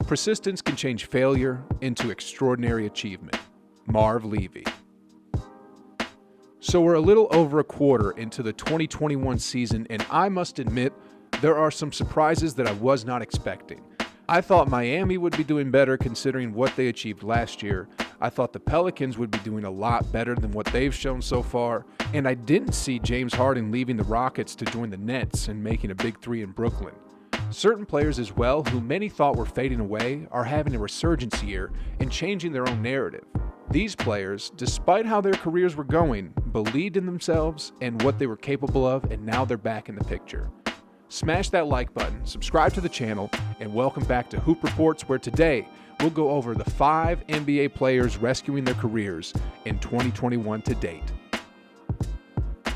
Persistence can change failure into extraordinary achievement. Marv Levy. So we're a little over a quarter into the 2021 season, and I must admit, there are some surprises that I was not expecting. I thought Miami would be doing better considering what they achieved last year. I thought the Pelicans would be doing a lot better than what they've shown so far, and I didn't see James Harden leaving the Rockets to join the Nets and making a big three in Brooklyn. Certain players as well, who many thought were fading away, are having a resurgence year and changing their own narrative. These players, despite how their careers were going, believed in themselves and what they were capable of, and now they're back in the picture. Smash that like button, subscribe to the channel, and welcome back to Hoop Reports, where today we'll go over the 5 NBA players rescuing their careers in 2021 to date.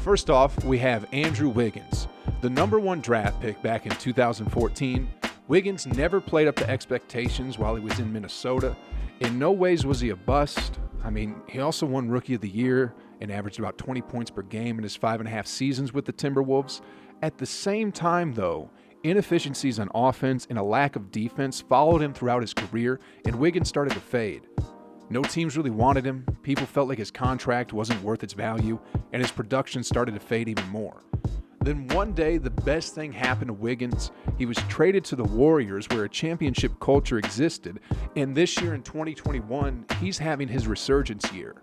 First off, we have Andrew Wiggins. The number 1 draft pick back in 2014, Wiggins never played up to expectations while he was in Minnesota. In no ways was he a bust. I mean, he also won Rookie of the Year and averaged about 20 points per game in his 5.5 seasons with the Timberwolves. At the same time, though, inefficiencies on offense and a lack of defense followed him throughout his career, and Wiggins started to fade. No teams really wanted him, people felt like his contract wasn't worth its value, and his production started to fade even more. Then one day, the best thing happened to Wiggins. He was traded to the Warriors, where a championship culture existed, and this year in 2021, he's having his resurgence year.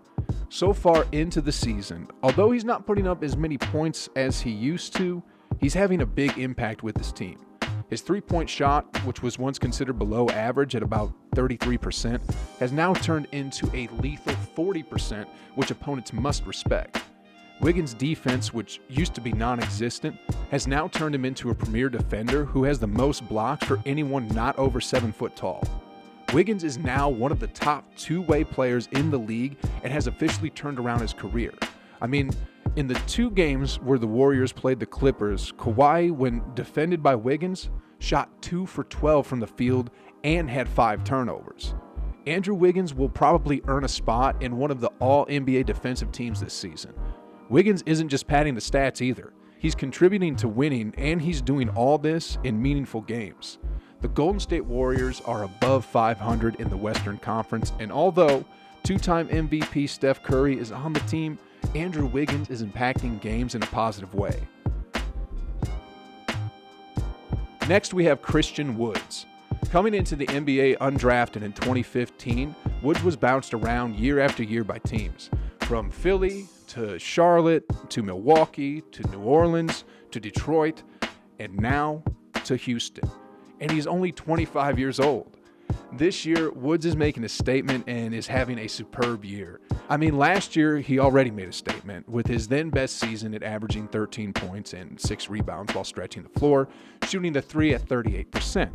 So far into the season, although he's not putting up as many points as he used to, he's having a big impact with his team. His three-point shot, which was once considered below average at about 33%, has now turned into a lethal 40%, which opponents must respect. Wiggins' defense, which used to be non-existent, has now turned him into a premier defender who has the most blocks for anyone not over 7 foot tall. Wiggins is now one of the top two-way players in the league and has officially turned around his career. I mean, in the 2 games where the Warriors played the Clippers, Kawhi, when defended by Wiggins, shot 2 for 12 from the field and had 5 turnovers. Andrew Wiggins will probably earn a spot in one of the all-NBA defensive teams this season. Wiggins isn't just padding the stats either. He's contributing to winning, and he's doing all this in meaningful games. The Golden State Warriors are above 500 in the Western Conference, and although 2-time MVP Steph Curry is on the team, Andrew Wiggins is impacting games in a positive way. Next, we have Christian Woods. Coming into the NBA undrafted in 2015, Woods was bounced around year after year by teams, from Philly to Charlotte to Milwaukee to New Orleans to Detroit, and now to Houston. And he's only 25 years old. This year, Woods is making a statement and is having a superb year. I mean, last year, he already made a statement with his then best season at averaging 13 points and 6 rebounds while stretching the floor, shooting the 3 at 38%.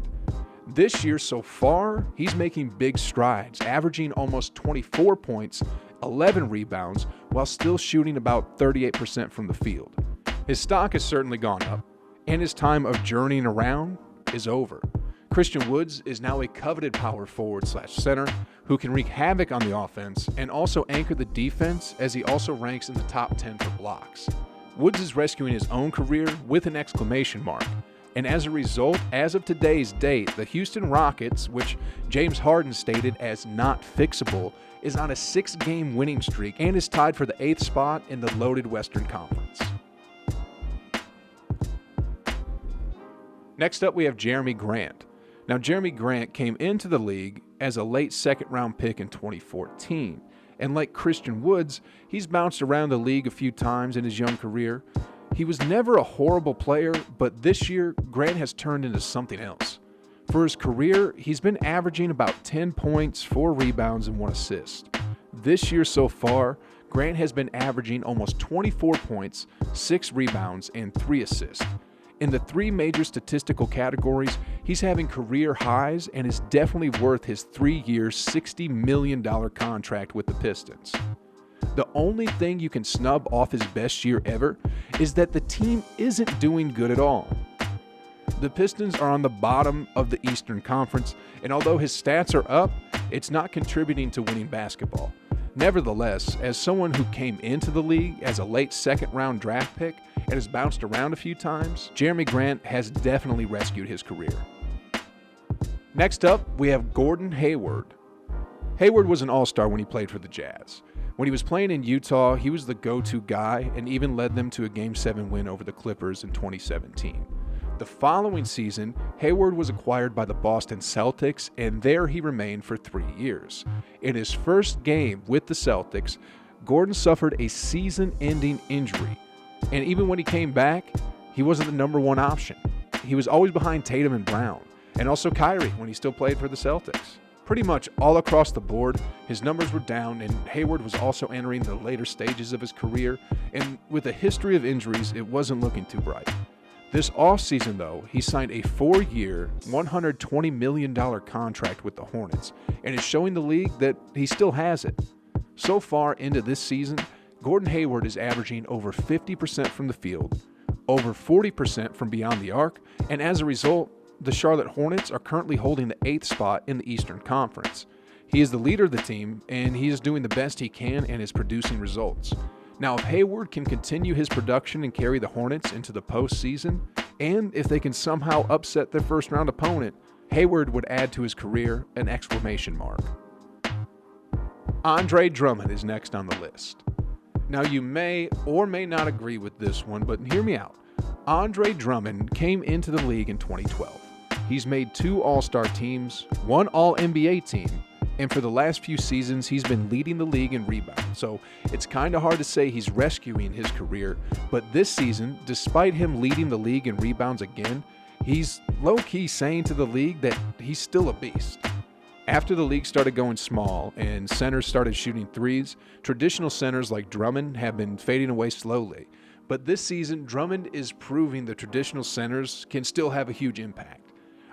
This year so far, he's making big strides, averaging almost 24 points, 11 rebounds, while still shooting about 38% from the field. His stock has certainly gone up, and his time of journeying around is over. Christian Woods is now a coveted power forward/center who can wreak havoc on the offense and also anchor the defense, as he also ranks in the top 10 for blocks. Woods is rescuing his own career with an exclamation mark. And as a result, as of today's date, the Houston Rockets, which James Harden stated as not fixable, is on a 6-game winning streak and is tied for the 8th spot in the loaded Western Conference. Next up, we have Jerami Grant. Now, Jerami Grant came into the league as a late 2nd-round pick in 2014. And like Christian Woods, he's bounced around the league a few times in his young career. He was never a horrible player, but this year, Grant has turned into something else. For his career, he's been averaging about 10 points, 4 rebounds, and 1 assist. This year so far, Grant has been averaging almost 24 points, 6 rebounds, and 3 assists. In the 3 major statistical categories, he's having career highs and is definitely worth his 3-year, $60 million contract with the Pistons. The only thing you can snub off his best year ever is that the team isn't doing good at all. The Pistons are on the bottom of the Eastern Conference, and although his stats are up, it's not contributing to winning basketball. Nevertheless, as someone who came into the league as a late 2nd-round draft pick and has bounced around a few times, Jerami Grant has definitely rescued his career. Next up, we have Gordon Hayward. Hayward was an all-star when he played for the Jazz. When he was playing in Utah, he was the go-to guy and even led them to a Game 7 win over the Clippers in 2017. The following season, Hayward was acquired by the Boston Celtics, and there he remained for 3 years. In his first game with the Celtics, Gordon suffered a season-ending injury, and even when he came back, he wasn't the number one option. He was always behind Tatum and Brown, and also Kyrie when he still played for the Celtics. Pretty much all across the board, his numbers were down, and Hayward was also entering the later stages of his career, and with a history of injuries, it wasn't looking too bright. This offseason, though, he signed a 4-year, $120 million contract with the Hornets, and is showing the league that he still has it. So far into this season, Gordon Hayward is averaging over 50% from the field, over 40% from beyond the arc, and as a result, the Charlotte Hornets are currently holding the 8th spot in the Eastern Conference. He is the leader of the team, and he is doing the best he can and is producing results. Now, if Hayward can continue his production and carry the Hornets into the postseason, and if they can somehow upset their first-round opponent, Hayward would add to his career an exclamation mark. Andre Drummond is next on the list. Now, you may or may not agree with this one, but hear me out. Andre Drummond came into the league in 2012. He's made 2 All-Star teams, 1 All-NBA team, and for the last few seasons, he's been leading the league in rebounds. So it's kind of hard to say he's rescuing his career, but this season, despite him leading the league in rebounds again, he's low-key saying to the league that he's still a beast. After the league started going small and centers started shooting threes, traditional centers like Drummond have been fading away slowly. But this season, Drummond is proving the traditional centers can still have a huge impact.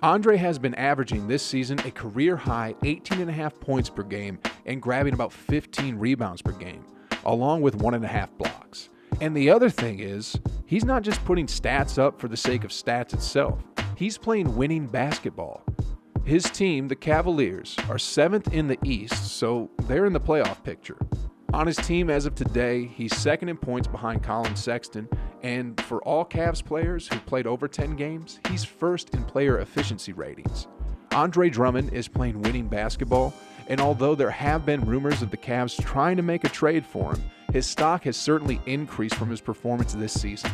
Andre has been averaging this season a career-high 18.5 points per game and grabbing about 15 rebounds per game, along with 1.5 blocks. And the other thing is, he's not just putting stats up for the sake of stats itself. He's playing winning basketball. His team, the Cavaliers, are 7th in the East, so they're in the playoff picture. On his team as of today, he's 2nd in points behind Colin Sexton, and for all Cavs players who played over 10 games, he's 1st in player efficiency ratings. Andre Drummond is playing winning basketball, and although there have been rumors of the Cavs trying to make a trade for him, his stock has certainly increased from his performance this season.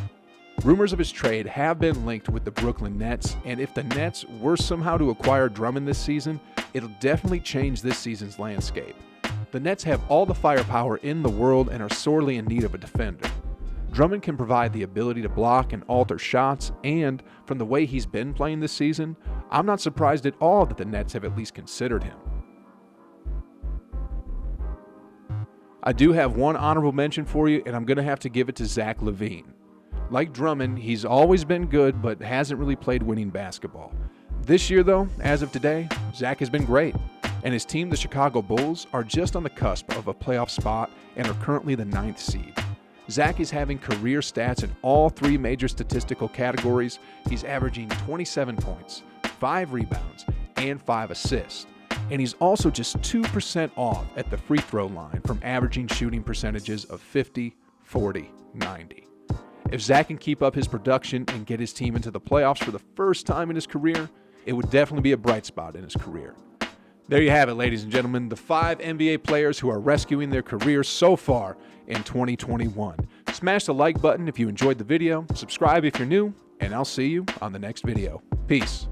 Rumors of his trade have been linked with the Brooklyn Nets, and if the Nets were somehow to acquire Drummond this season, it'll definitely change this season's landscape. The Nets have all the firepower in the world and are sorely in need of a defender. Drummond can provide the ability to block and alter shots, and from the way he's been playing this season, I'm not surprised at all that the Nets have at least considered him. I do have one honorable mention for you, and I'm going to have to give it to Zach LaVine. Like Drummond, he's always been good, but hasn't really played winning basketball. This year, though, as of today, Zach has been great, and his team, the Chicago Bulls, are just on the cusp of a playoff spot and are currently the 9th seed. Zach is having career stats in all 3 major statistical categories. He's averaging 27 points, 5 rebounds, and 5 assists. And he's also just 2% off at the free throw line from averaging shooting percentages of 50, 40, 90. If Zach can keep up his production and get his team into the playoffs for the first time in his career, it would definitely be a bright spot in his career. There you have it, ladies and gentlemen, the 5 NBA players who are rescuing their careers so far in 2021. Smash the like button if you enjoyed the video, subscribe if you're new, and I'll see you on the next video. Peace.